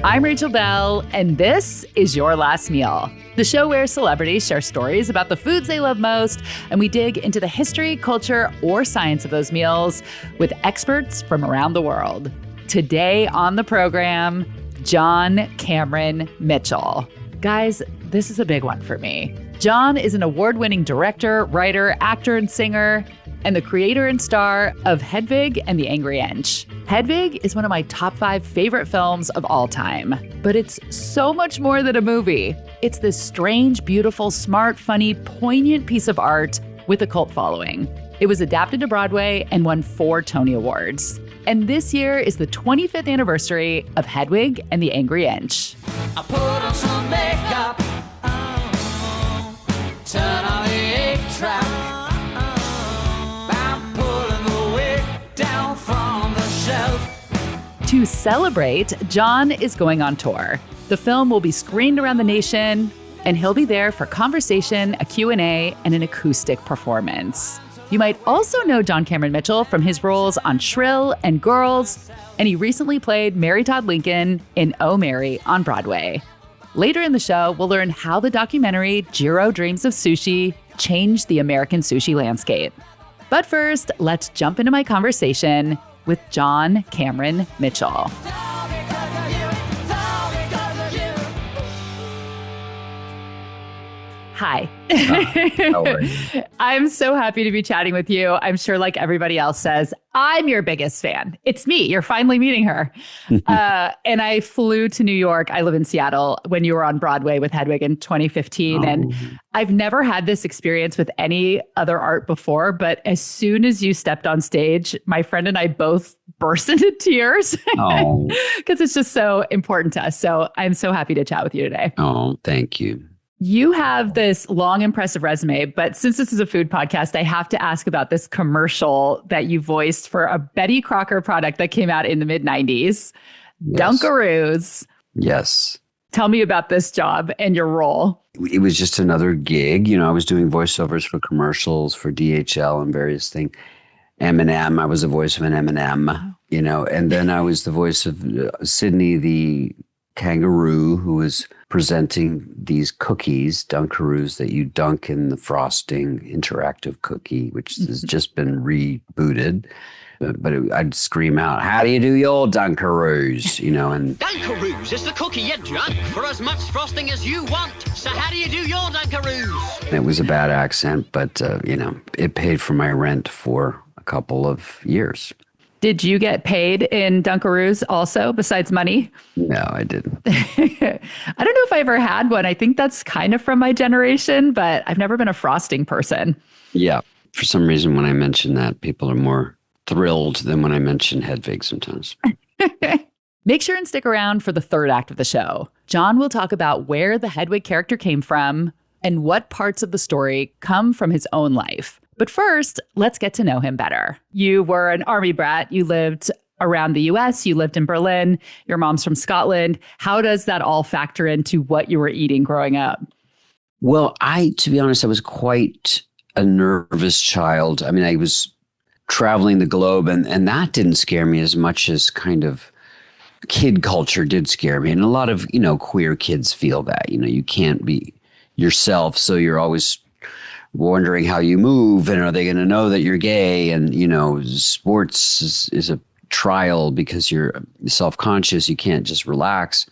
I'm Rachel Belle, and this is Your Last Meal, the show where celebrities share stories about the foods they love most, and we dig into the history, culture, or science of those meals with experts from around the world. Today on the program, John Cameron Mitchell. Guys, this is a big one for me. John is an award-winning director, writer, actor, and singer, and the creator and star of Hedwig and the Angry Inch. Hedwig is one of my top 5 favorite films of all time, but it's so much more than a movie. It's this strange, beautiful, smart, funny, poignant piece of art with a cult following. It was adapted to Broadway and won 4 Tony Awards. And this year is the 25th anniversary of Hedwig and the Angry Inch. I put on some makeup, turn on the 8-track. I'm pulling the wig down from the shelf. To celebrate, John is going on tour. The film will be screened around the nation, and he'll be there for conversation, a Q&A, and an acoustic performance. You might also know John Cameron Mitchell from his roles on Shrill and Girls, and he recently played Mary Todd Lincoln in Oh, Mary on Broadway. Later in the show, we'll learn how the documentary Jiro Dreams of Sushi changed the American sushi landscape. But first, let's jump into my conversation with John Cameron Mitchell. Hi. How are you? I'm so happy to be chatting with you. I'm sure, like everybody else says, I'm your biggest fan. It's me. You're finally meeting her. And I flew to New York. I live in Seattle when you were on Broadway with Hedwig in 2015. And I've never had this experience with any other art before. But as soon as you stepped on stage, my friend and I both burst into tears because it's just so important to us. So I'm so happy to chat with you today. Oh, thank you. You have this long, impressive resume, but since this is a food podcast, I have to ask about this commercial that you voiced for a Betty Crocker product that came out in the mid-90s, Yes. Dunkaroos. Yes. Tell me about this job and your role. It was just another gig. You know, I was doing voiceovers for commercials for DHL and various things. M&M, I was the voice of an M&M, you know, and then I was the voice of Sydney the kangaroo, who was presenting these cookies, Dunkaroos, that you dunk in the frosting, interactive cookie, which has just been rebooted. But I'd scream out, "How do you do your Dunkaroos?" You know, and Dunkaroos is the cookie you dunk for as much frosting as you want. So how do you do your Dunkaroos? it was a bad accent, but you know, it paid for my rent for a couple of years. Did you get paid in Dunkaroos also, besides money? No, I didn't. I don't know if I ever had one. I think that's kind of from my generation, but I've never been a frosting person. Yeah. For some reason, when I mention that, people are more thrilled than when I mention Hedwig sometimes. Make sure and stick around for the third act of the show. John will talk about where the Hedwig character came from and what parts of the story come from his own life. But first, let's get to know him better. You were an army brat. You lived around the US. You lived in Berlin. Your mom's from Scotland. How does that all factor into what you were eating growing up? Well, to be honest, I was quite a nervous child. I mean, I was traveling the globe, and that didn't scare me as much as kind of kid culture did scare me. And a lot of, you know, queer kids feel that, you know, you can't be yourself. So you're always wondering how you move, and are they going to know that you're gay? And, you know, sports is a trial because you're self-conscious. You can't just relax.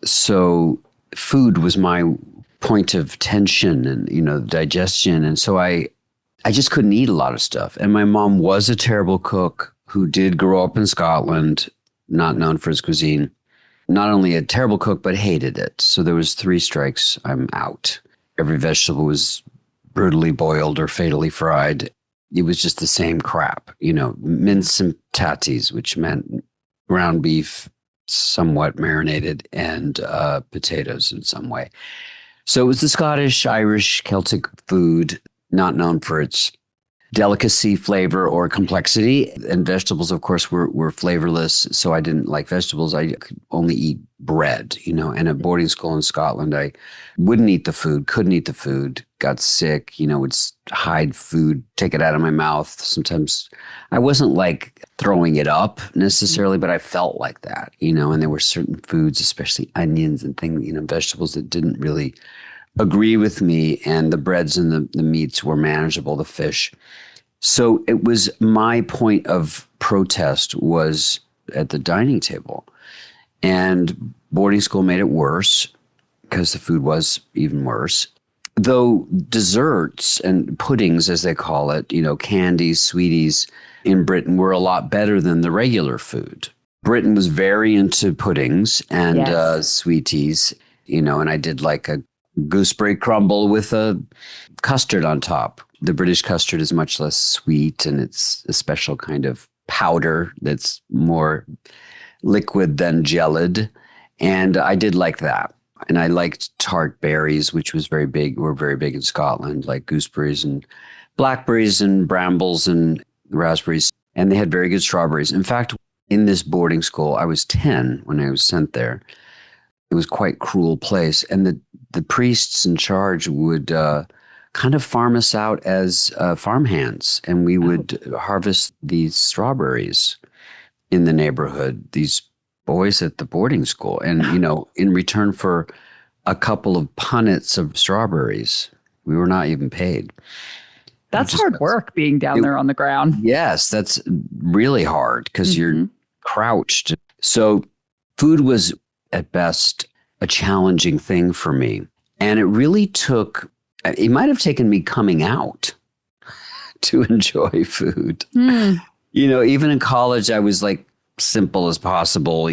So food was my point of tension and, you know, digestion. And so I just couldn't eat a lot of stuff. And my mom was a terrible cook who did grow up in Scotland, not known for his cuisine. Not only a terrible cook, but hated it. So there was 3 strikes, I'm out. Every vegetable was brutally boiled or fatally fried. It was just the same crap, you know, mince and tatties, which meant ground beef, somewhat marinated, and potatoes in some way. So it was the Scottish, Irish, Celtic food, not known for its delicacy, flavor, or complexity. And vegetables, of course, were flavorless. So I didn't like vegetables. I could only eat bread, and at boarding school in Scotland, I wouldn't eat the food, couldn't eat the food, got sick, would hide food, take it out of my mouth. Sometimes I wasn't like throwing it up necessarily, but I felt like that, and there were certain foods, especially onions and things, vegetables that didn't really agree with me, and the breads and the meats were manageable, the fish. So it was my point of protest was at the dining table. And boarding school made it worse because the food was even worse. Though desserts and puddings, as they call it, candies, sweeties in Britain were a lot better than the regular food. Britain was very into puddings and sweeties, and I did like a gooseberry crumble with a custard on top. The British custard is much less sweet, and it's a special kind of powder that's more liquid than gelid. And I did like that. And I liked tart berries, which were very big in Scotland, like gooseberries and blackberries and brambles and raspberries. And they had very good strawberries. In fact, in this boarding school, I was 10 when I was sent there. It was quite a cruel place. And the priests in charge would kind of farm us out as farmhands. And we would harvest these strawberries in the neighborhood, these boys at the boarding school. And, in return for a couple of punnets of strawberries, we were not even paid. That's hard work being down there on the ground. Yes, that's really hard because you're crouched. So food was at best a challenging thing for me. And it might have taken me coming out to enjoy food. Even in college, I was like simple as possible,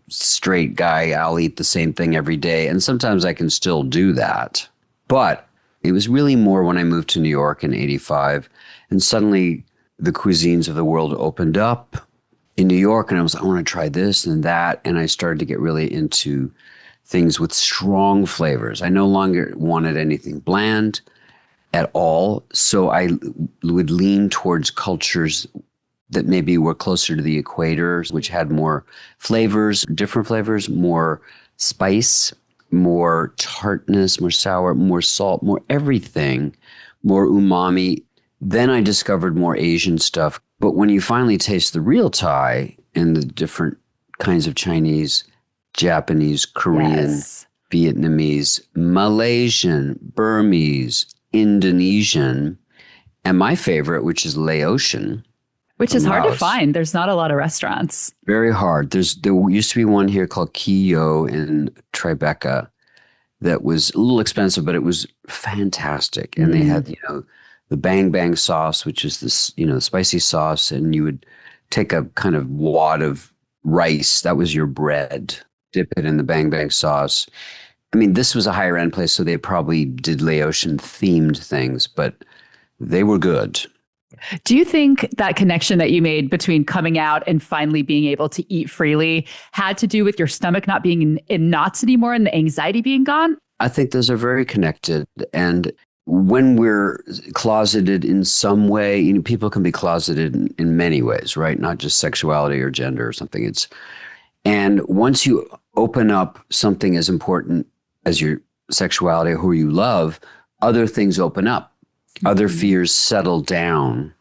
straight guy. I'll eat the same thing every day. And sometimes I can still do that. But it was really more when I moved to New York in 85. And suddenly the cuisines of the world opened up in New York. And I want to try this and that. And I started to get really into things with strong flavors. I no longer wanted anything bland at all. So I would lean towards cultures that maybe were closer to the equator, which had more flavors, different flavors, more spice, more tartness, more sour, more salt, more everything, more umami. Then I discovered more Asian stuff. But when you finally taste the real Thai and the different kinds of Chinese, Japanese, Korean, Vietnamese, Malaysian, Burmese, Indonesian, and my favorite, which is Laotian. Which is hard to find. There's not a lot of restaurants. Very hard. There used to be one here called Kiyo in Tribeca that was a little expensive, but it was fantastic. And they had, the bang bang sauce, which is this, the spicy sauce. And you would take a kind of wad of rice. That was your bread. Dip it in the bang bang sauce. I mean, this was a higher end place, so they probably did Laotian themed things, but they were good. Do you think that connection that you made between coming out and finally being able to eat freely had to do with your stomach not being in knots anymore and the anxiety being gone? I think those are very connected. And when we're closeted in some way, people can be closeted in many ways, right? Not just sexuality or gender or something. And once you open up something as important as your sexuality or who you love, other things open up. Other fears settle down.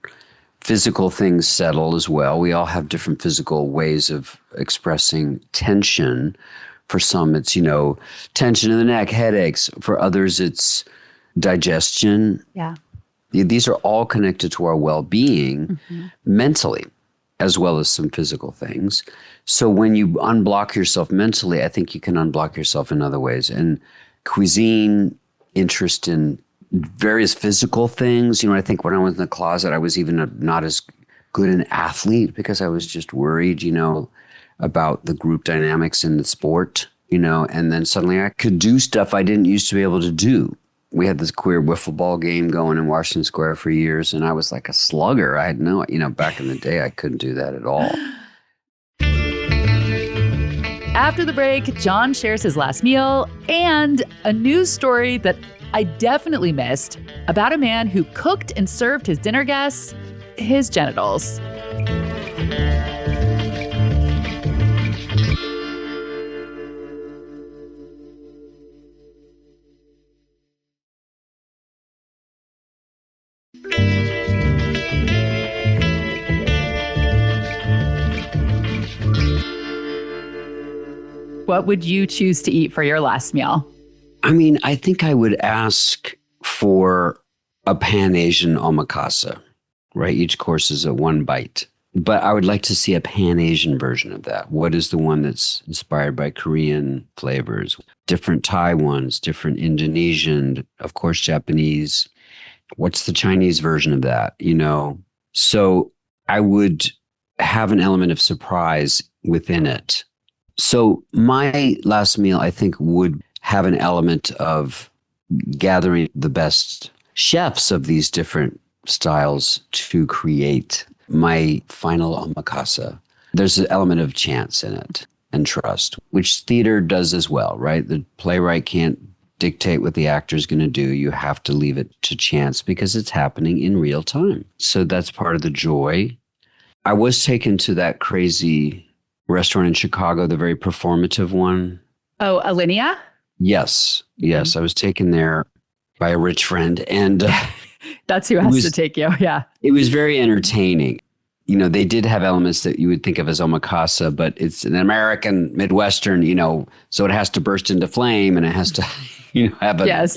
Physical things settle as well. We all have different physical ways of expressing tension. For some, it's, tension in the neck, headaches. For others, it's digestion. Yeah. These are all connected to our well-being mentally, as well as some physical things. So when you unblock yourself mentally, I think you can unblock yourself in other ways. And cuisine, interest in various physical things. I think when I was in the closet, I was even not as good an athlete because I was just worried, about the group dynamics in the sport, and then suddenly I could do stuff I didn't used to be able to do. We had this queer wiffle ball game going in Washington Square for years, and I was like a slugger. I had back in the day, I couldn't do that at all. After the break, John shares his last meal and a news story that I definitely missed about a man who cooked and served his dinner guests his genitals. What would you choose to eat for your last meal? I mean, I think I would ask for a Pan-Asian omakase, right? Each course is a one bite. But I would like to see a Pan-Asian version of that. What is the one that's inspired by Korean flavors? Different Thai ones, different Indonesian, of course, Japanese. What's the Chinese version of that, you know? So I would have an element of surprise within it. So my last meal, I think, would have an element of gathering the best chefs of these different styles to create my final omakase. There's an element of chance in it and trust, which theater does as well, right? The playwright can't dictate what the actor's going to do. You have to leave it to chance because it's happening in real time. So that's part of the joy. I was taken to that crazy restaurant in Chicago, the very performative one. Oh, Alinea? Yes. I was taken there by a rich friend, and that's who has to take you. Yeah. It was very entertaining. You know, they did have elements that you would think of as omakase, but it's an American Midwestern, you know, so it has to burst into flame and it has to, you know, have a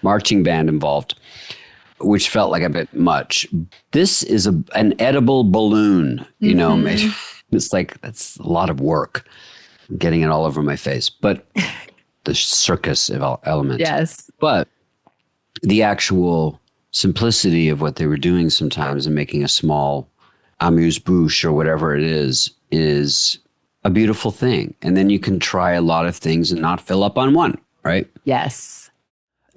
marching band involved, which felt like a bit much. This is an edible balloon, you know, it's like, that's a lot of work getting it all over my face, but the circus element. Yes. But the actual simplicity of what they were doing sometimes and making a small amuse-bouche or whatever it is a beautiful thing. And then you can try a lot of things and not fill up on one, right? Yes.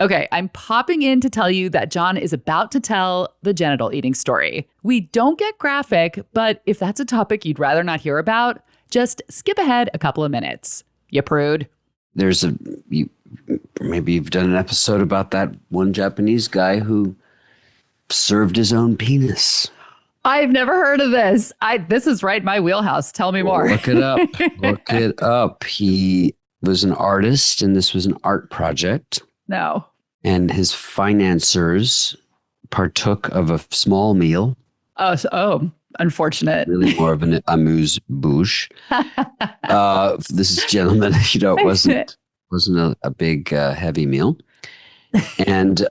Okay, I'm popping in to tell you that John is about to tell the genital eating story. We don't get graphic, but if that's a topic you'd rather not hear about, just skip ahead a couple of minutes. You prude. Maybe you've done an episode about that one Japanese guy who served his own penis. I've never heard of this. This is right in my wheelhouse. Tell me more. Look it up. Look it up. He was an artist, and this was an art project. No. And his financiers partook of a small meal. Oh, unfortunate. Really more of an amuse-bouche. This is gentlemen, you know, it wasn't a big heavy meal. And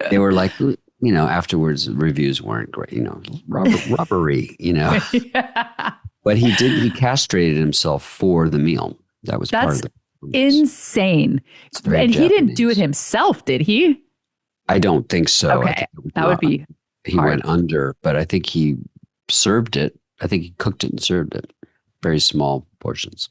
they were like, you know, afterwards reviews weren't great, you know, robbery, you know. Yeah. But he castrated himself for the meal. That was part of the insane. And he didn't do it himself, did he? I don't think so. Okay. That would be he hard. Went under, but I think he served it. I think he cooked it and served it. Very small portions.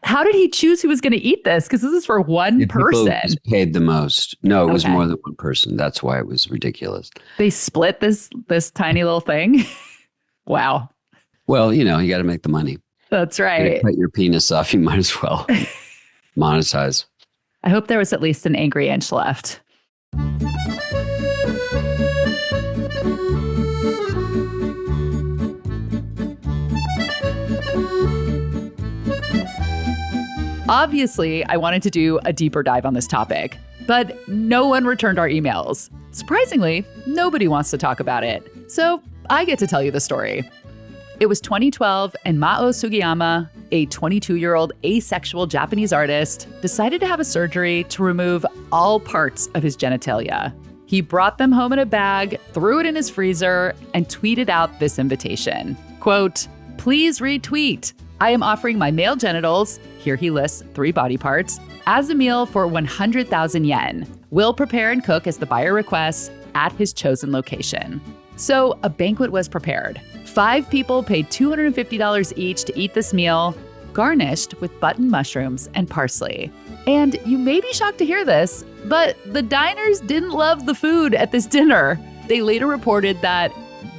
How did he choose who was going to eat this? Because this is for one person. Was paid the most. No, it was more than one person. That's why it was ridiculous. They split this tiny little thing. Wow. Well, you know, you got to make the money. That's right. Cut your penis off. You might as well monetize. I hope there was at least an angry inch left. Obviously, I wanted to do a deeper dive on this topic, but no one returned our emails. Surprisingly, nobody wants to talk about it. So I get to tell you the story. It was 2012, and Mao Sugiyama, a 22-year-old asexual Japanese artist, decided to have a surgery to remove all parts of his genitalia. He brought them home in a bag, threw it in his freezer, and tweeted out this invitation. Quote, "Please retweet. I am offering my male genitals," here he lists 3 body parts, "as a meal for 100,000 yen. Will prepare and cook as the buyer requests at his chosen location." So a banquet was prepared. 5 people paid $250 each to eat this meal, garnished with button mushrooms and parsley. And you may be shocked to hear this, but the diners didn't love the food at this dinner. They later reported that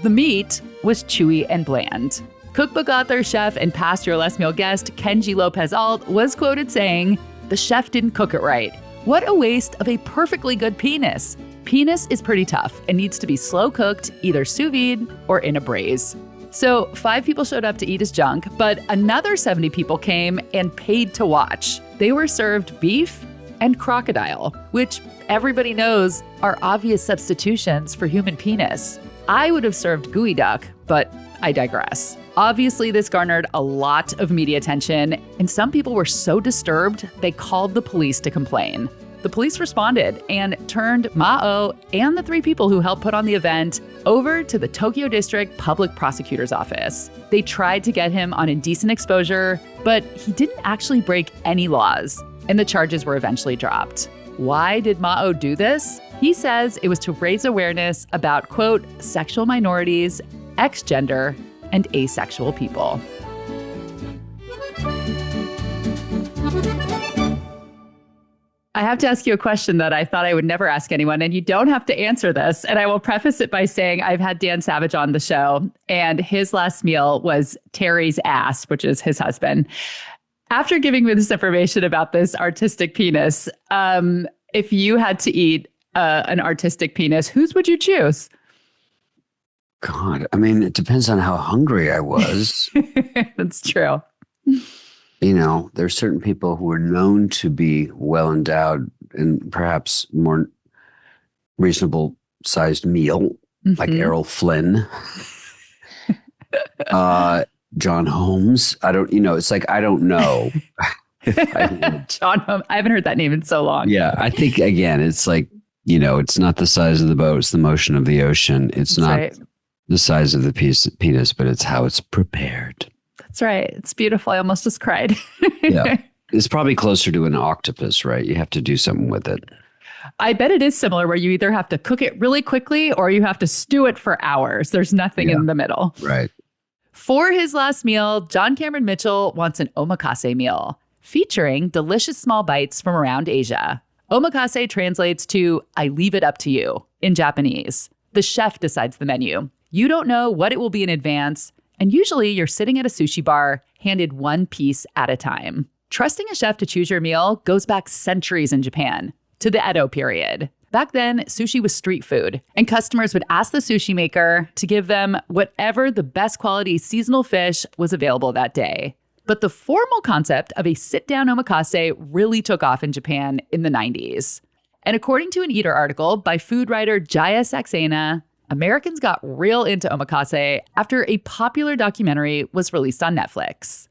the meat was chewy and bland. Cookbook author, chef, and past Your Last Meal guest Kenji Lopez Alt was quoted saying, "The chef didn't cook it right. What a waste of a perfectly good penis. Penis is pretty tough and needs to be slow cooked, either sous vide or in a braise. So 5 people showed up to eat his junk, but another 70 people came and paid to watch. They were served beef and crocodile, which everybody knows are obvious substitutions for human penis. I would have served gooey duck, but I digress. Obviously, this garnered a lot of media attention, and some people were so disturbed they called the police to complain. The police responded and turned Mao and the 3 people who helped put on the event over to the Tokyo District Public Prosecutor's Office. They tried to get him on indecent exposure, but he didn't actually break any laws, and the charges were eventually dropped. Why did Mao do this? He says it was to raise awareness about, quote, sexual minorities, ex-gender, and asexual people. I have to ask you a question that I thought I would never ask anyone, and you don't have to answer this. And I will preface it by saying I've had Dan Savage on the show, and his last meal was Terry's ass, which is his husband. After giving me this information about this artistic penis, if you had to eat an artistic penis, whose would you choose? God, I mean, it depends on how hungry I was. That's true. You know, there's certain people who are known to be well endowed and perhaps more reasonable sized meal, like Errol Flynn, John Holmes. It's like, I don't know. John Holmes. I haven't heard that name in so long. Yeah. I think, again, it's like, it's not the size of the boat, it's the motion of the ocean. It's That's not right. the size of the penis, but it's how it's prepared. That's right. It's beautiful. I almost just cried. Yeah. It's probably closer to an octopus, right? You have to do something with it. I bet it is similar where you either have to cook it really quickly or you have to stew it for hours. There's nothing in the middle. Right. For his last meal, John Cameron Mitchell wants an omakase meal featuring delicious small bites from around Asia. Omakase translates to I leave it up to you in Japanese. The chef decides the menu. You don't know what it will be in advance. And usually you're sitting at a sushi bar, handed one piece at a time. Trusting a chef to choose your meal goes back centuries in Japan, to the Edo period. Back then, sushi was street food, and customers would ask the sushi maker to give them whatever the best quality seasonal fish was available that day. But the formal concept of a sit-down omakase really took off in Japan in the 90s. And according to an Eater article by food writer Jaya Saxena, Americans got real into omakase after a popular documentary was released on Netflix.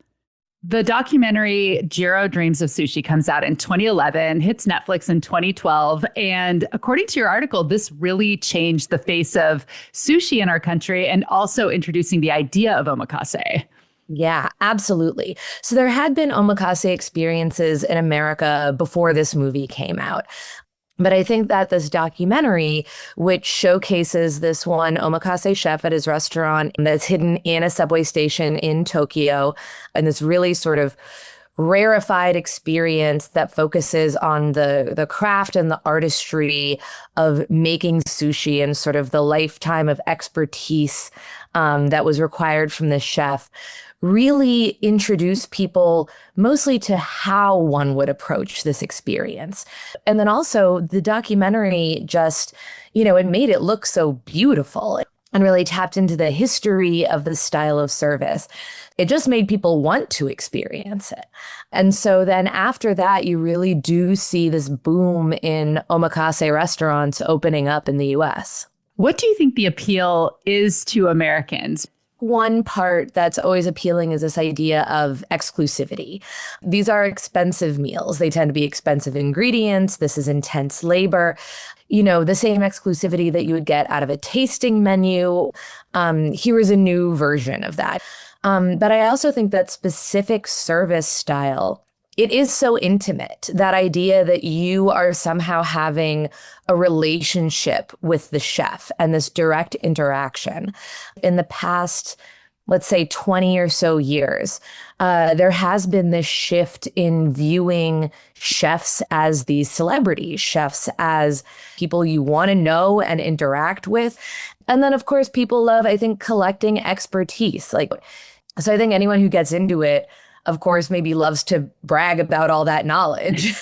The documentary Jiro Dreams of Sushi comes out in 2011, hits Netflix in 2012. And according to your article, this really changed the face of sushi in our country and also introducing the idea of omakase. Yeah, absolutely. So there had been omakase experiences in America before this movie came out. But I think that this documentary, which showcases this one omakase chef at his restaurant that's hidden in a subway station in Tokyo, and this really sort of rarefied experience that focuses on the craft and the artistry of making sushi and sort of the lifetime of expertise that was required from this chef, really introduce people mostly to how one would approach this experience. And then also the documentary just, it made it look so beautiful and really tapped into the history of the style of service. It just made people want to experience it. And so then after that, you really do see this boom in omakase restaurants opening up in the US. What do you think the appeal is to Americans? One part that's always appealing is this idea of exclusivity. These are expensive meals. They tend to be expensive ingredients. This is intense labor. The same exclusivity that you would get out of a tasting menu. Here is a new version of that. But I also think that specific service style, it is so intimate, that idea that you are somehow having a relationship with the chef and this direct interaction. In the past, let's say 20 or so years, there has been this shift in viewing chefs as these celebrities, chefs as people you want to know and interact with. And then, of course, people love, I think, collecting expertise. So I think anyone who gets into it, of course, maybe loves to brag about all that knowledge.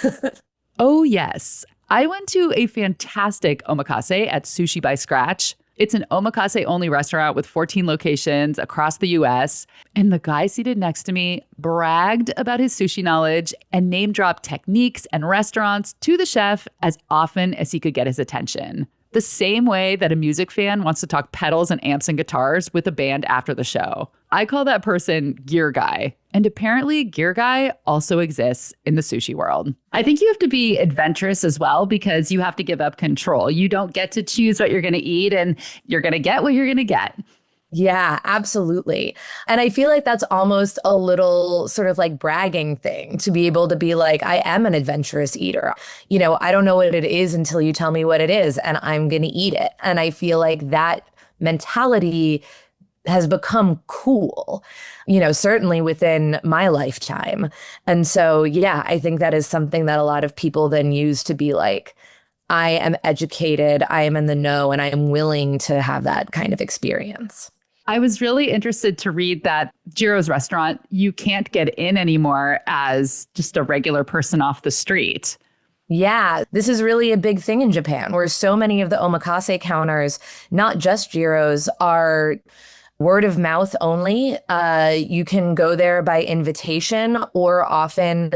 Oh, yes. I went to a fantastic omakase at Sushi by Scratch. It's an omakase-only restaurant with 14 locations across the U.S. And the guy seated next to me bragged about his sushi knowledge and name-dropped techniques and restaurants to the chef as often as he could get his attention. The same way that a music fan wants to talk pedals and amps and guitars with a band after the show. I call that person Gear Guy. And apparently Gear Guy also exists in the sushi world. I think you have to be adventurous as well because you have to give up control. You don't get to choose what you're going to eat and you're going to get what you're going to get. Yeah, absolutely. And I feel like that's almost a little sort of like bragging thing to be able to be like, I am an adventurous eater. You know, I don't know what it is until you tell me what it is and I'm going to eat it. And I feel like that mentality has become cool, you know, certainly within my lifetime. And so, yeah, I think that is something that a lot of people then use to be like, I am educated, I am in the know, and I am willing to have that kind of experience. I was really interested to read that Jiro's restaurant, you can't get in anymore as just a regular person off the street. Yeah, this is really a big thing in Japan, where so many of the omakase counters, not just Jiro's, are word of mouth only. You can go there by invitation, or often,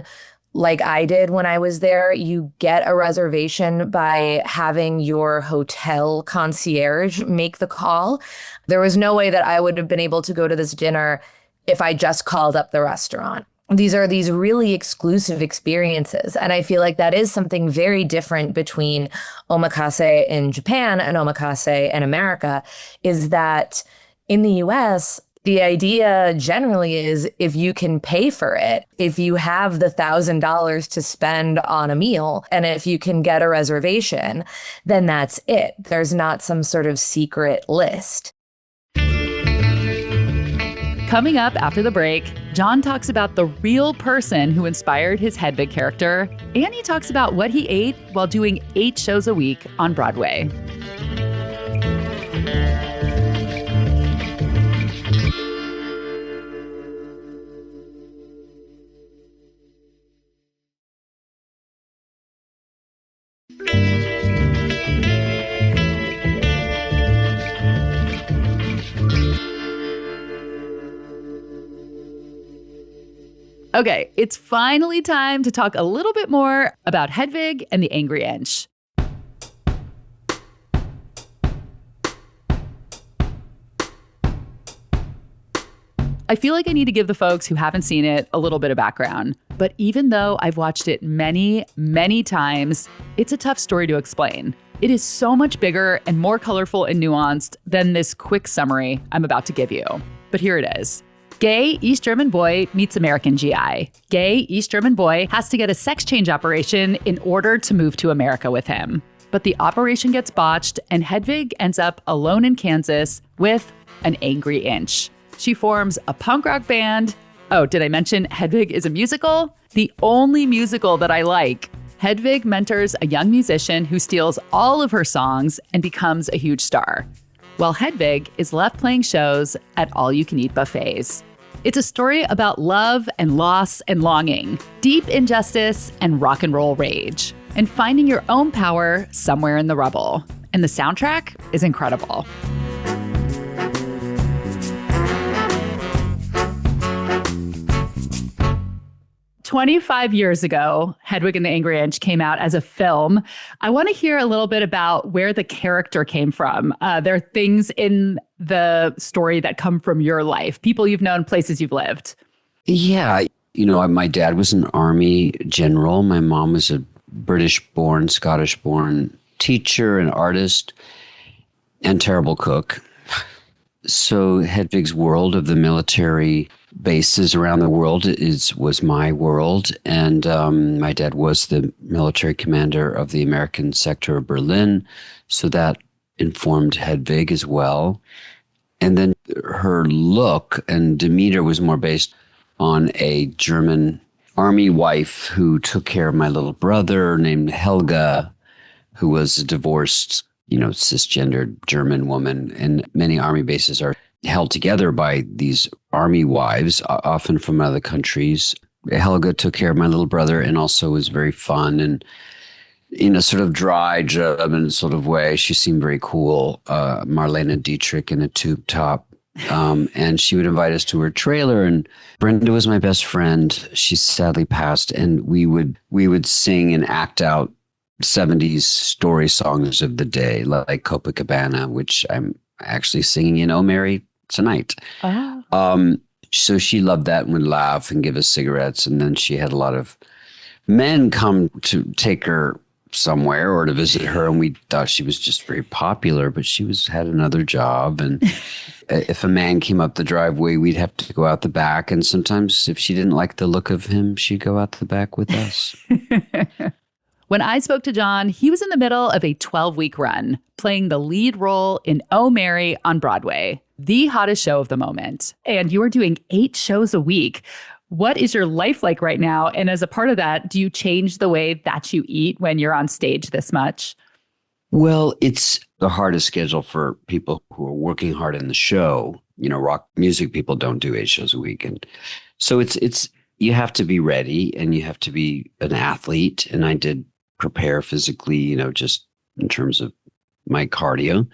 like I did when I was there, you get a reservation by having your hotel concierge make the call. There was no way that I would have been able to go to this dinner if I just called up the restaurant. These are these really exclusive experiences. And I feel like that is something very different between omakase in Japan and omakase in America, is that in the US, the idea generally is if you can pay for it, if you have the $1,000 to spend on a meal, and if you can get a reservation, then that's it. There's not some sort of secret list. Coming up after the break, John talks about the real person who inspired his Hedwig character, and he talks about what he ate while doing 8 shows a week on Broadway. Okay, it's finally time to talk a little bit more about Hedwig and the Angry Inch. I feel like I need to give the folks who haven't seen it a little bit of background. But even though I've watched it many, many times, it's a tough story to explain. It is so much bigger and more colorful and nuanced than this quick summary I'm about to give you. But here it is. Gay East German boy meets American GI. Gay East German boy has to get a sex change operation in order to move to America with him. But the operation gets botched and Hedwig ends up alone in Kansas with an angry inch. She forms a punk rock band. Oh, did I mention Hedwig is a musical? The only musical that I like. Hedwig mentors a young musician who steals all of her songs and becomes a huge star, while Hedwig is left playing shows at all-you-can-eat buffets. It's a story about love and loss and longing, deep injustice and rock and roll rage, and finding your own power somewhere in the rubble. And the soundtrack is incredible. 25 years ago, Hedwig and the Angry Inch came out as a film. I want to hear a little bit about where the character came from. There are things in the story that come from your life, people you've known, places you've lived. Yeah. You know, my dad was an Army general. My mom was a British-born, Scottish-born teacher and artist and terrible cook. So Hedwig's world of the military bases around the world was my world. And my dad was the military commander of the American sector of Berlin. So that informed Hedwig as well. And then her look and demeanor was more based on a German army wife who took care of my little brother named Helga, who was a divorced, cisgendered German woman. And many army bases are held together by these army wives, often from other countries. Helga took care of my little brother and also was very fun and in a sort of dry German sort of way. She seemed very cool. Marlene Dietrich in a tube top. And she would invite us to her trailer, and Brenda was my best friend. She sadly passed, and we would sing and act out 70s story songs of the day, like Copacabana, which I'm actually singing in Oh Mary tonight. Oh. So she loved that and would laugh and give us cigarettes. And then she had a lot of men come to take her somewhere or to visit her, and we thought she was just very popular, but she had another job. And if a man came up the driveway, we'd have to go out the back. And sometimes if she didn't like the look of him, she'd go out the back with us. When I spoke to John, he was in the middle of a 12-week run, playing the lead role in Oh Mary on Broadway, the hottest show of the moment. And you are doing 8 shows a week. What is your life like right now? And as a part of that, do you change the way that you eat when you're on stage this much? Well, it's the hardest schedule for people who are working hard in the show. You know, rock music people don't do 8 shows a week. And so it's you have to be ready and you have to be an athlete. And I did prepare physically, you know, just in terms of my cardio.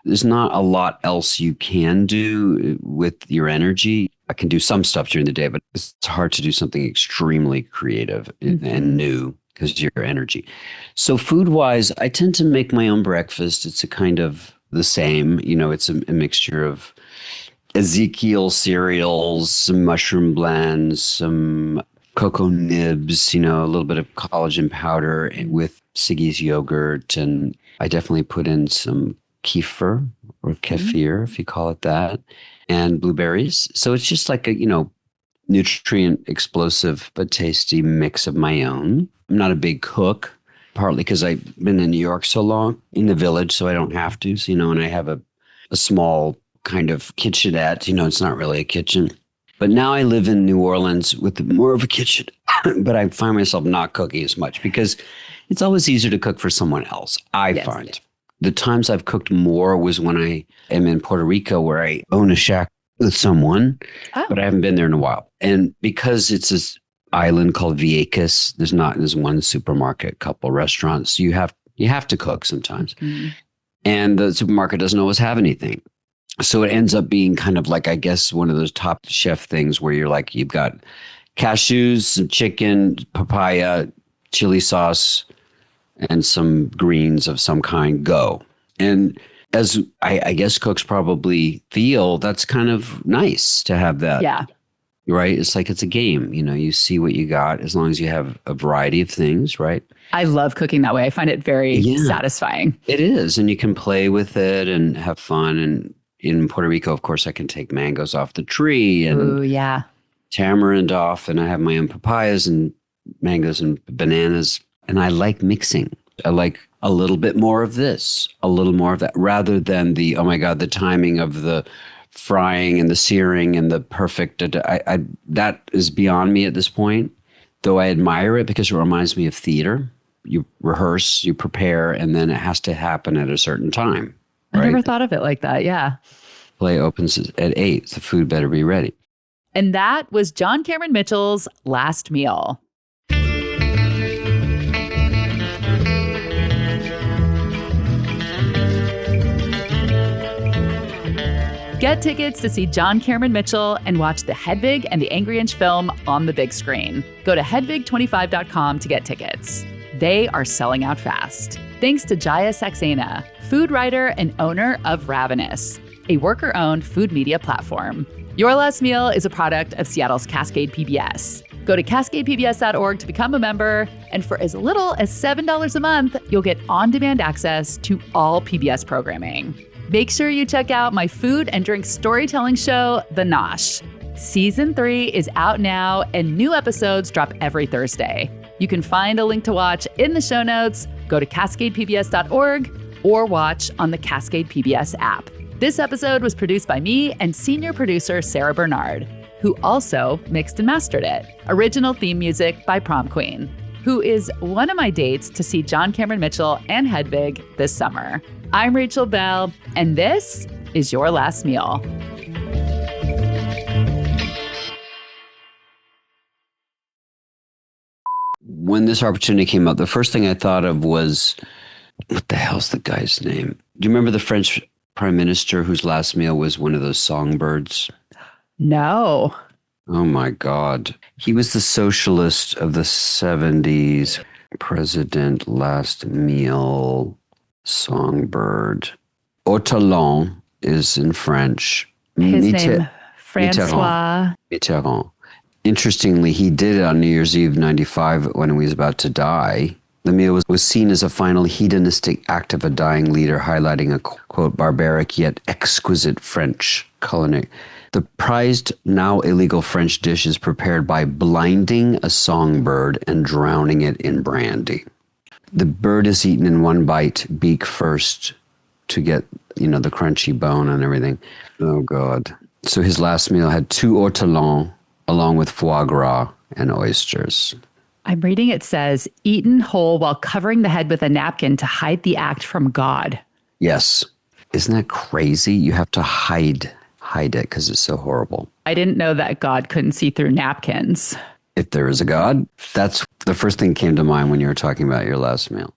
There's not a lot else you can do with your energy. I can do some stuff during the day, but it's hard to do something extremely creative and new because of your energy. So food-wise, I tend to make my own breakfast. It's a kind of the same, you know, it's a mixture of Ezekiel cereals, some mushroom blends, some cocoa nibs, you know, a little bit of collagen powder with Siggy's yogurt. And I definitely put in some kefir or kefir, if you call it that, and blueberries. So it's just like a, you know, nutrient explosive but tasty mix of my own. I'm not a big cook, partly because I've been in New York so long in the village, so I don't have to. So, you know, and I have a small kind of kitchenette. You know, it's not really a kitchen. But now I live in New Orleans with more of a kitchen, but I find myself not cooking as much because it's always easier to cook for someone else, I find. The times I've cooked more was when I am in Puerto Rico, where I own a shack with someone, but I haven't been there in a while. And because it's this island called Vieques, there's one supermarket, couple restaurants. You have to cook sometimes. And the supermarket doesn't always have anything. So it ends up being kind of like, I guess, one of those top chef things where you're like, you've got cashews, some chicken, papaya, chili sauce, and some greens of some kind, go. And as I guess cooks probably feel, that's kind of nice to have that. Yeah. Right? It's like it's a game. You know, you see what you got as long as you have a variety of things, right? I love cooking that way. I find it very satisfying. It is. And you can play with it and have fun. And in Puerto Rico, of course, I can take mangoes off the tree and tamarind off. And I have my own papayas and mangoes and bananas. And I like mixing. I like a little bit more of this, a little more of that, rather than the, oh my God, the timing of the frying and the searing and the perfect. That is beyond me at this point, though I admire it because it reminds me of theater. You rehearse, you prepare, and then it has to happen at a certain time. Right? I never thought of it like that. Yeah. Play opens at 8. The food better be ready. And that was John Cameron Mitchell's last meal. Get tickets to see John Cameron Mitchell and watch the Hedwig and the Angry Inch film on the big screen. Go to hedwig25.com to get tickets. They are selling out fast. Thanks to Jaya Saxena, food writer and owner of Ravenous, a worker-owned food media platform. Your Last Meal is a product of Seattle's Cascade PBS. Go to cascadepbs.org to become a member, and for as little as $7 a month, you'll get on-demand access to all PBS programming. Make sure you check out my food and drink storytelling show, The Nosh. Season 3 is out now, and new episodes drop every Thursday. You can find a link to watch in the show notes. Go to cascadepbs.org or watch on the Cascade PBS app. This episode was produced by me and senior producer Sarah Bernard, who also mixed and mastered it. Original theme music by Prom Queen, who is one of my dates to see John Cameron Mitchell and Hedwig this summer. I'm Rachel Belle, and this is Your Last Meal. when this opportunity came up, the first thing I thought of was, what the hell's the guy's name? Do you remember the French prime minister whose last meal was one of those songbirds? No. Oh my God. He was the socialist of the 70s. President, last meal, songbird. Ortolan is in French. His name, Francois. Mitterrand. Interestingly, he did it on New Year's Eve 95 when he was about to die. The meal was seen as a final hedonistic act of a dying leader, highlighting a, quote, barbaric yet exquisite French culinary. The prized, now illegal French dish is prepared by blinding a songbird and drowning it in brandy. The bird is eaten in one bite, beak first, to get, the crunchy bone and everything. Oh, God. So his last meal had 2 ortolans, along with foie gras and oysters. I'm reading it says, eaten whole while covering the head with a napkin to hide the act from God. Yes. Isn't that crazy? You have to hide it because it's so horrible. I didn't know that God couldn't see through napkins. If there is a God, that's the first thing that came to mind when you were talking about your last meal.